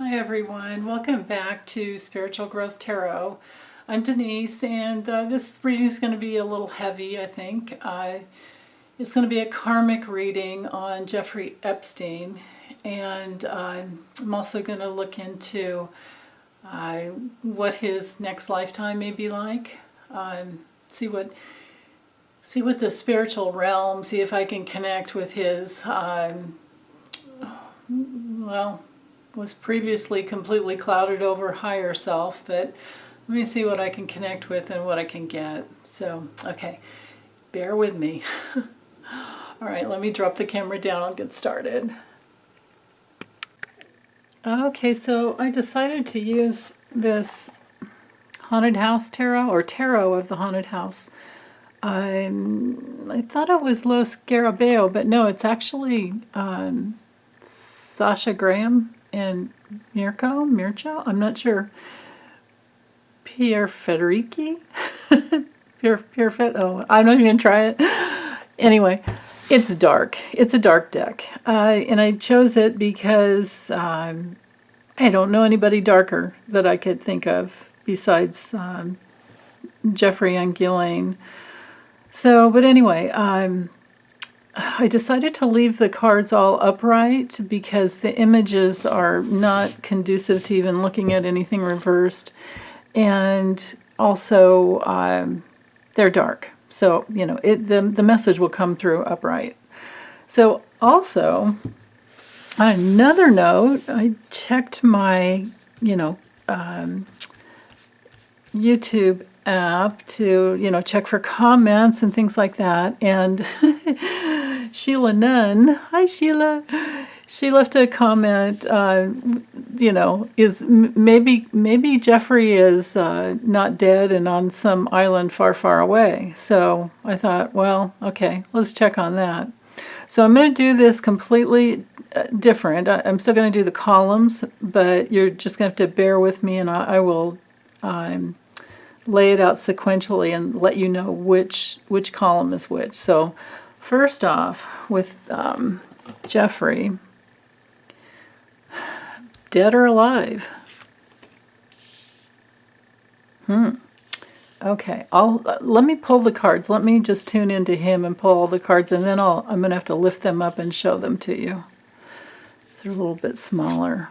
Hi everyone, welcome back to Spiritual Growth Tarot. I'm Denise, and this reading is going to be a little heavy, I think. It's going to be a karmic reading on Jeffrey Epstein, and I'm also going to look into what his next lifetime may be like. See what the spiritual realm, see if I can connect with his, was previously completely clouded over higher self, but let me see what I can connect with and what I can get. So, okay, bear with me. All right, let me drop the camera down. I'll get started. Okay, so I decided to use this Haunted House Tarot, or Tarot of the Haunted House. I thought it was Los Scarabeo, but no, it's actually Sasha Graham and Mircho, I'm not sure. Pierre Federici? Oh, I'm not even going to try it. Anyway, it's dark. It's a dark deck. And I chose it because I don't know anybody darker that I could think of besides Jeffrey and Ghislaine. So, but anyway, I decided to leave the cards all upright because the images are not conducive to even looking at anything reversed. And also, they're dark. So, you know, the message will come through upright. So, also, on another note, I checked my, YouTube app to, check for comments and things like that. And Sheila Nunn, hi Sheila, she left a comment, is maybe Jeffrey is not dead and on some island far, far away. So I thought, well, okay, let's check on that. So I'm going to do this completely different. I'm still going to do the columns, but you're just going to have to bear with me, and I will lay it out sequentially and let you know which column is which. So first off, with Jeffrey, dead or alive? Okay, let me pull the cards. Let me just tune into him and pull all the cards, and then I'm going to have to lift them up and show them to you. They're a little bit smaller.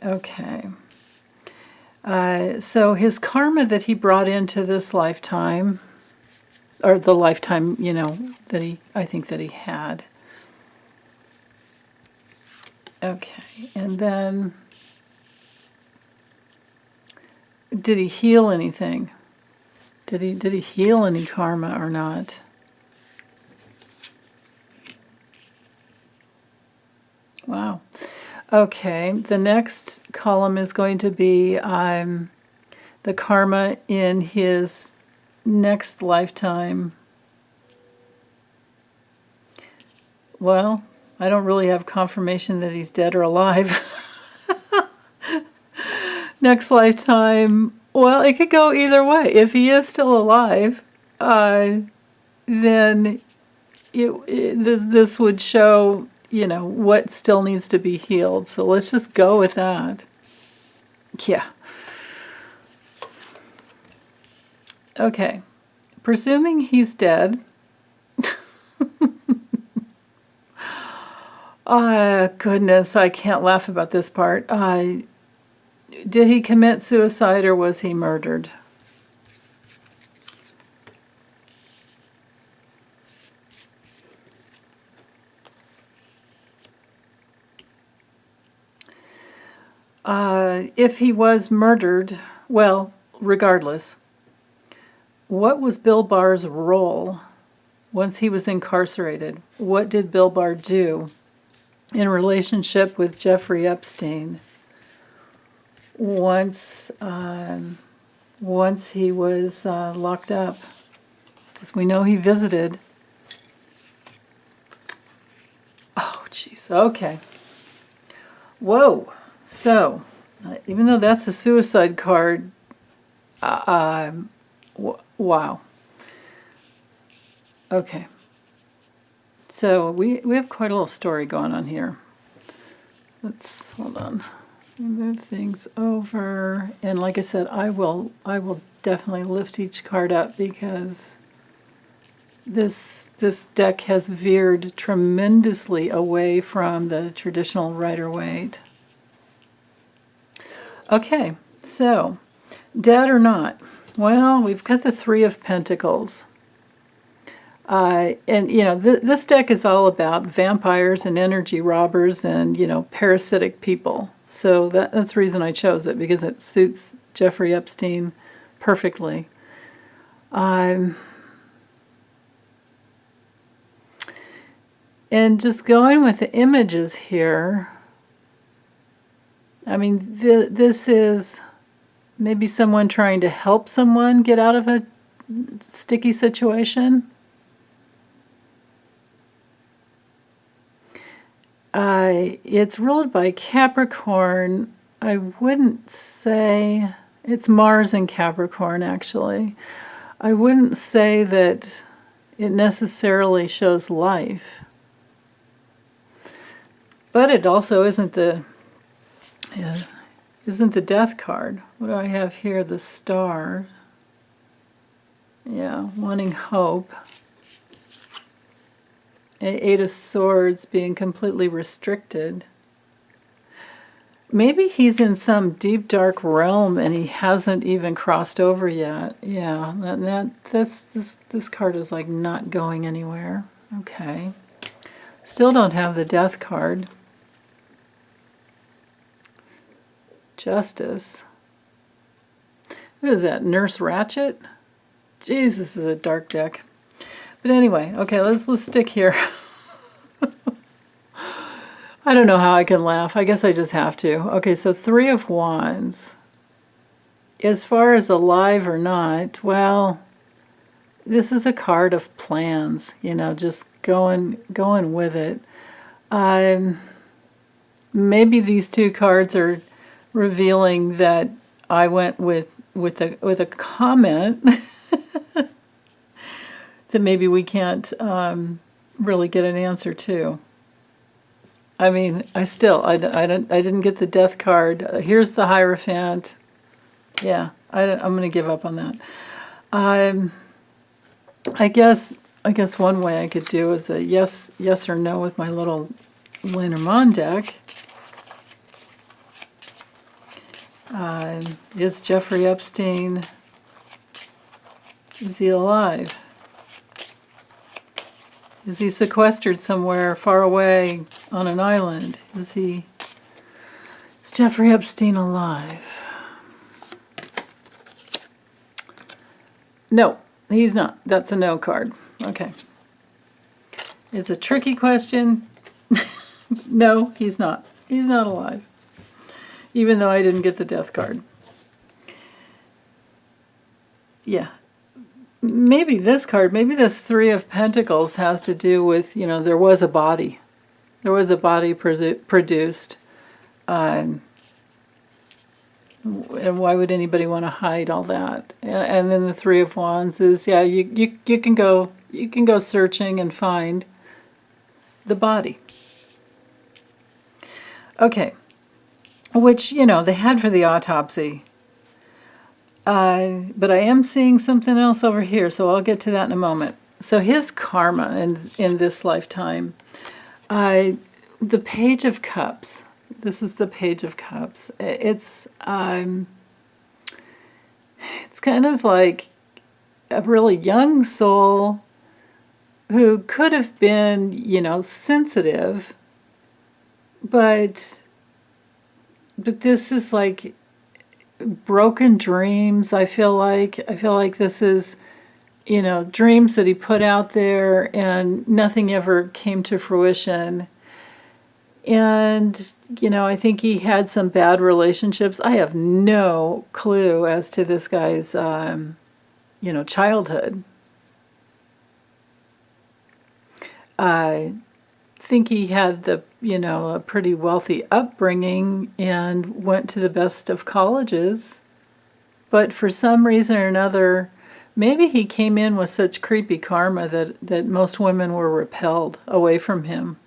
Okay. So his karma that he brought into this lifetime, or the lifetime, I think that he had. Okay, and then did he heal anything? Did he heal any karma or not? Wow. Okay, the next column is going to be the karma in his next lifetime. Well, I don't really have confirmation that he's dead or alive. Next lifetime, well, it could go either way. If he is still alive, then this would show, what still needs to be healed. So let's just go with that. Yeah. Okay. Presuming he's dead. Goodness, I can't laugh about this part. Did he commit suicide or was he murdered? If he was murdered, well, regardless, what was Bill Barr's role once he was incarcerated? What did Bill Barr do in relationship with Jeffrey Epstein once he was locked up? Because we know he visited. Oh, jeez. Okay. Whoa. So, even though that's a suicide card, wow. Okay. So we have quite a little story going on here. let's, hold on. Move things over. And like I said, I will definitely lift each card up because this deck has veered tremendously away from the traditional Rider-Waite. Okay, so dead or not? Well, we've got the Three of Pentacles. And, you know, this deck is all about vampires and energy robbers and, you know, parasitic people. So that's the reason I chose it, because it suits Jeffrey Epstein perfectly. And just going with the images here, I mean, this is maybe someone trying to help someone get out of a sticky situation. It's ruled by Capricorn. I wouldn't say, it's Mars in Capricorn, actually. I wouldn't say that it necessarily shows life. But it also isn't the death card. What do I have here? The Star. Yeah, wanting hope. Eight of Swords being completely restricted. Maybe he's in some deep, dark realm and he hasn't even crossed over yet. Yeah, this card is like not going anywhere. Okay. Still don't have the Death card. Justice. What is that? Nurse Ratchet? Jeez, this is a dark deck. But anyway, okay, let's stick here. I don't know how I can laugh. I guess I just have to. Okay, so Three of Wands. As far as alive or not, well, this is a card of plans, you know, just going with it. Maybe these two cards are revealing that I went with a comment that maybe we can't really get an answer to. I mean, I didn't get the Death card. Here's the Hierophant. Yeah, I'm going to give up on that. I guess one way I could do is a yes or no with my little Lenormand deck. Is Jeffrey Epstein, is he alive? Is he sequestered somewhere far away on an island? Is Jeffrey Epstein alive? No, he's not. That's a no card. Okay. It's a tricky question. No, he's not. He's not alive. Even though I didn't get the Death card. Yeah. Maybe this card, maybe this Three of Pentacles has to do with, you know, there was a body. There was a body produced. And why would anybody want to hide all that? And then the Three of Wands is, yeah, you can go searching and find the body. Okay. Which, you know, they had for the autopsy. But I am seeing something else over here, so I'll get to that in a moment. So his karma in this lifetime, the Page of Cups. This is the Page of Cups. It's kind of like a really young soul who could have been, you know, sensitive, but this is like broken dreams. I feel like this is, you know, dreams that he put out there and nothing ever came to fruition. And, you know, I think he had some bad relationships. I have no clue as to this guy's, you know, childhood. I think he had a pretty wealthy upbringing and went to the best of colleges. But for some reason or another, maybe he came in with such creepy karma that most women were repelled away from him.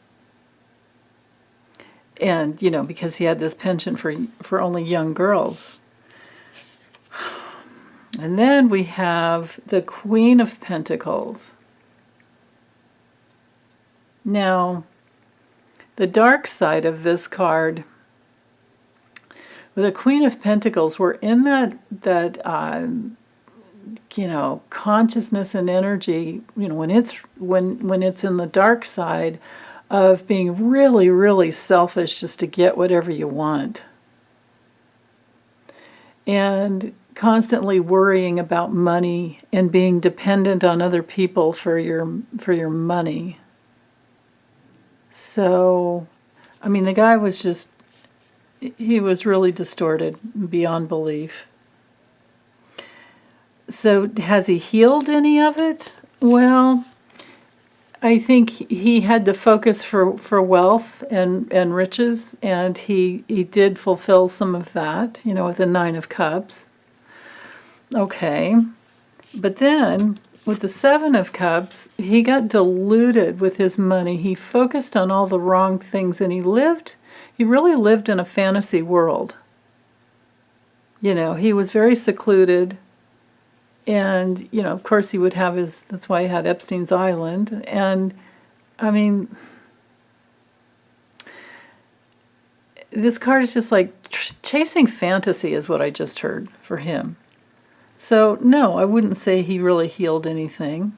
And, you know, because he had this penchant for only young girls. And then we have the Queen of Pentacles. Now, the dark side of this card, with the Queen of Pentacles, we're in that you know, consciousness and energy, you know, when it's in the dark side of being really, really selfish just to get whatever you want. And constantly worrying about money and being dependent on other people for your money. So, I mean, the guy was just, he was really distorted beyond belief. So has he healed any of it? Well, I think he had the focus for wealth and riches, and he did fulfill some of that, you know, with the Nine of Cups. Okay. But then, with the Seven of Cups, he got deluded with his money. He focused on all the wrong things, and he really lived in a fantasy world. You know, he was very secluded. And, you know, of course he would have that's why he had Epstein's Island. And, I mean, this card is just like chasing fantasy is what I just heard for him. So, no, I wouldn't say he really healed anything.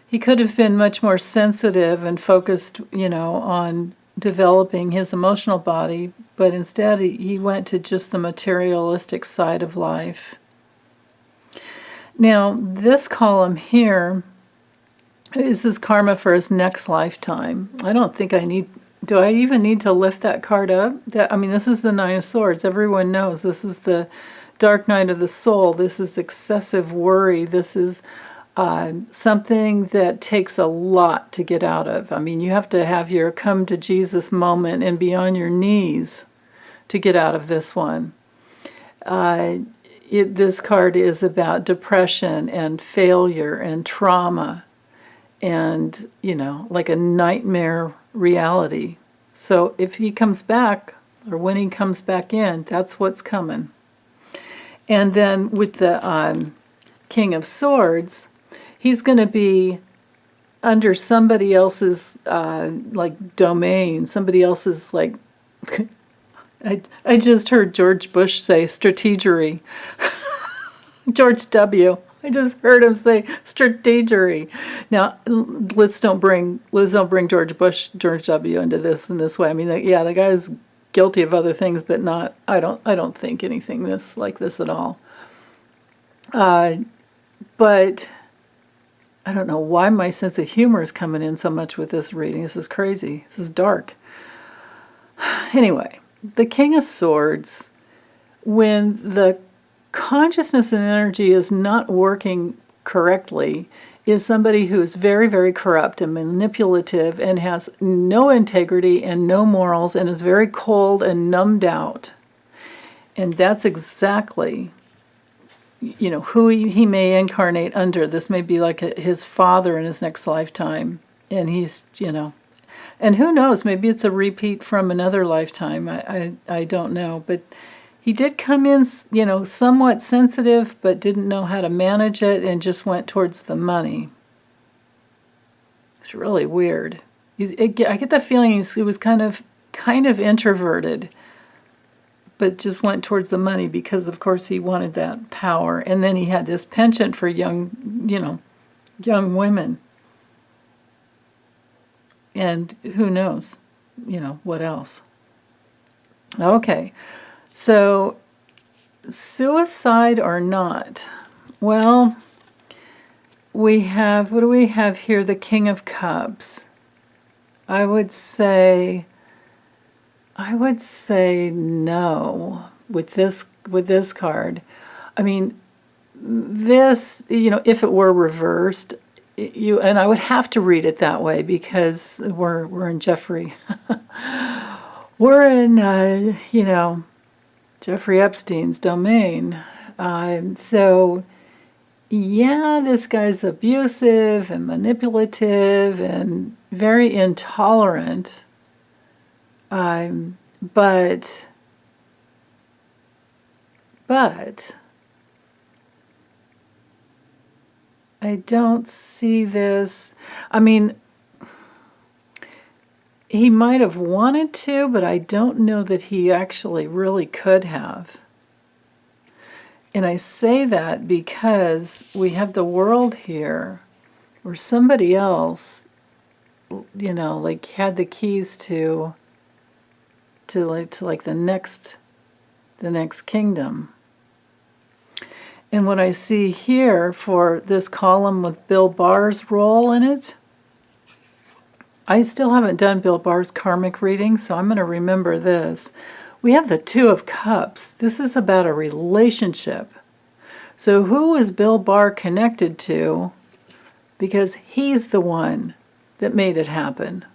He could have been much more sensitive and focused, you know, on developing his emotional body, but instead he went to just the materialistic side of life. Now, this column here is his karma for his next lifetime. I don't think do I even need to lift that card up? I mean, this is the Nine of Swords. Everyone knows this is the dark night of the soul. This is excessive worry. This is something that takes a lot to get out of. I mean, you have to have your come to Jesus moment and be on your knees to get out of this one. This card is about depression and failure and trauma and, you know, like a nightmare reality. So if he comes back, or when he comes back in, that's what's coming. And then with the King of Swords, he's going to be under somebody else's, like, domain, somebody else's, like... I just heard George Bush say strategery. George W. I just heard him say strategery. Now, let's don't bring George W. into this in this way. I mean, yeah, the guy's guilty of other things, but not. I don't think anything like this at all. But I don't know why my sense of humor is coming in so much with this reading. This is crazy. This is dark. Anyway. The King of Swords, when the consciousness and energy is not working correctly, is somebody who is very, very corrupt and manipulative and has no integrity and no morals and is very cold and numbed out. And that's exactly, you know, who he may incarnate under. This may be like his father in his next lifetime. And he's, you know... And who knows, maybe it's a repeat from another lifetime. I don't know. But he did come in, you know, somewhat sensitive, but didn't know how to manage it and just went towards the money. It's really weird. I get the feeling he was kind of introverted, but just went towards the money because, of course, he wanted that power. And then he had this penchant for young women. And who knows, you know, what else. Okay, so suicide or not? Well, what do we have here? The King of Cups. I would say no with this card. I mean, this, you know, if it were reversed, and I would have to read it that way because we're in Jeffrey. We're in, you know, Jeffrey Epstein's domain. So, yeah, this guy's abusive and manipulative and very intolerant. But I don't see this. I mean, he might have wanted to, but I don't know that he actually really could have. And I say that because we have the world here where somebody else, you know, like had the keys to the next kingdom. And what I see here for this column with Bill Barr's role in it, I still haven't done Bill Barr's karmic reading, so I'm going to remember this. We have the Two of Cups. This is about a relationship. So who is Bill Barr connected to? Because he's the one that made it happen.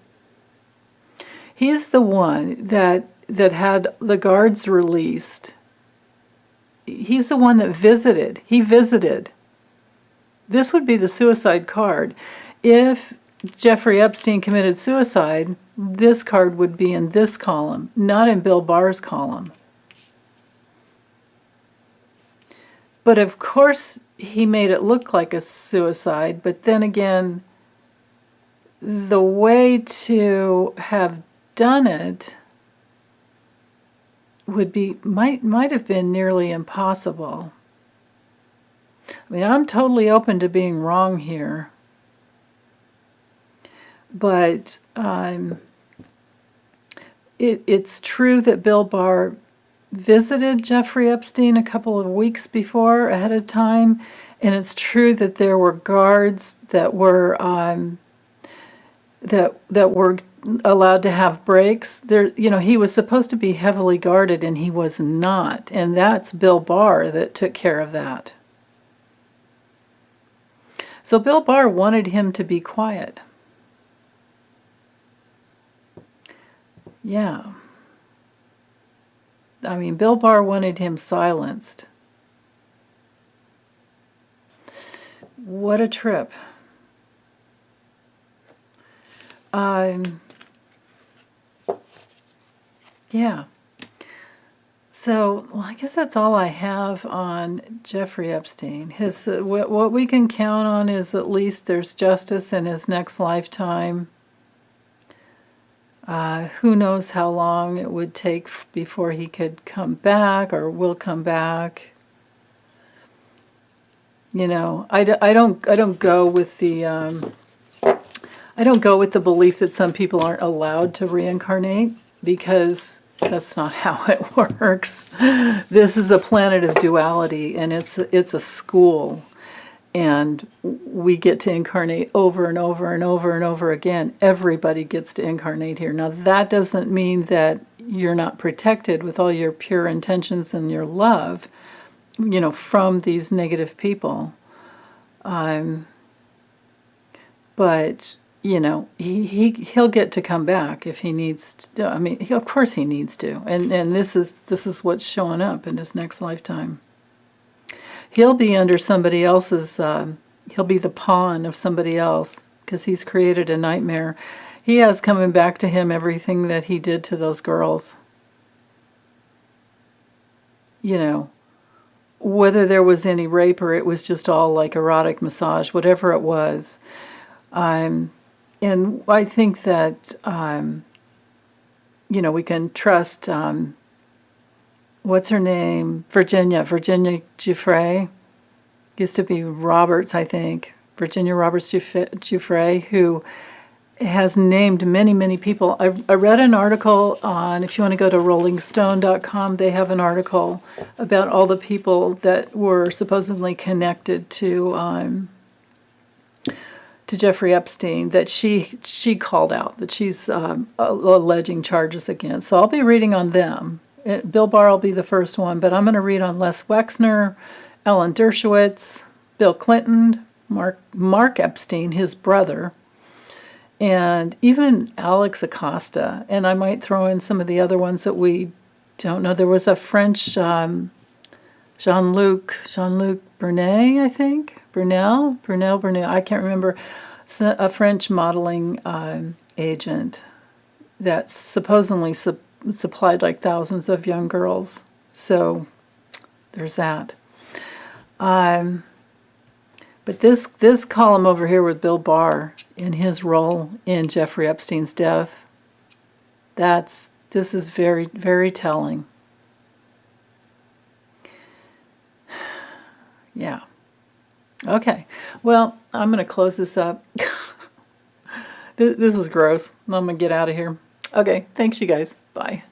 He's the one that had the guards released. He's the one that visited. He visited. This would be the suicide card. If Jeffrey Epstein committed suicide, this card would be in this column, not in Bill Barr's column. But of course, he made it look like a suicide. But then again, the way to have done it would be might have been nearly impossible. I mean, I'm totally open to being wrong here, but it's true that Bill Barr visited Jeffrey Epstein a couple of weeks before, ahead of time, and it's true that there were guards that were allowed to have breaks. There, you know, he was supposed to be heavily guarded, and he was not, and that's Bill Barr that took care of that. So Bill Barr wanted him to be quiet. Yeah. I mean, Bill Barr wanted him silenced. What a trip. Yeah. So, well, I guess that's all I have on Jeffrey Epstein. His what we can count on is at least there's justice in his next lifetime. Who knows how long it would take before he could come back or will come back. You know, I don't go with the belief that some people aren't allowed to reincarnate, because that's not how it works. This is a planet of duality, and it's a school, and we get to incarnate over and over and over and over again. Everybody gets to incarnate here. Now, that doesn't mean that you're not protected with all your pure intentions and your love, you know, from these negative people. But you know, he'll get to come back if he needs to. I mean, of course he needs to. And this is what's showing up in his next lifetime. He'll be under somebody else's, he'll be the pawn of somebody else, because he's created a nightmare. He has coming back to him everything that he did to those girls. You know, whether there was any rape or it was just all like erotic massage, whatever it was. And I think that, you know, we can trust, what's her name? Virginia Giuffre. Used to be Roberts, I think. Virginia Roberts Giuffre, who has named many, many people. I read an article on, if you want to go to rollingstone.com, they have an article about all the people that were supposedly connected to Jeffrey Epstein, that she called out, that she's alleging charges against. So I'll be reading on them. Bill Barr will be the first one, but I'm going to read on Les Wexner, Alan Dershowitz, Bill Clinton, Mark Epstein, his brother, and even Alex Acosta. And I might throw in some of the other ones that we don't know. There was a French Jean-Luc Brunet, I think. Brunel, I can't remember. It's a French modeling agent that supposedly supplied like thousands of young girls. So there's that. But this column over here with Bill Barr in his role in Jeffrey Epstein's death, this is very, very telling. Yeah. Okay. Well, I'm going to close this up. This is gross. I'm going to get out of here. Okay. Thanks, you guys. Bye.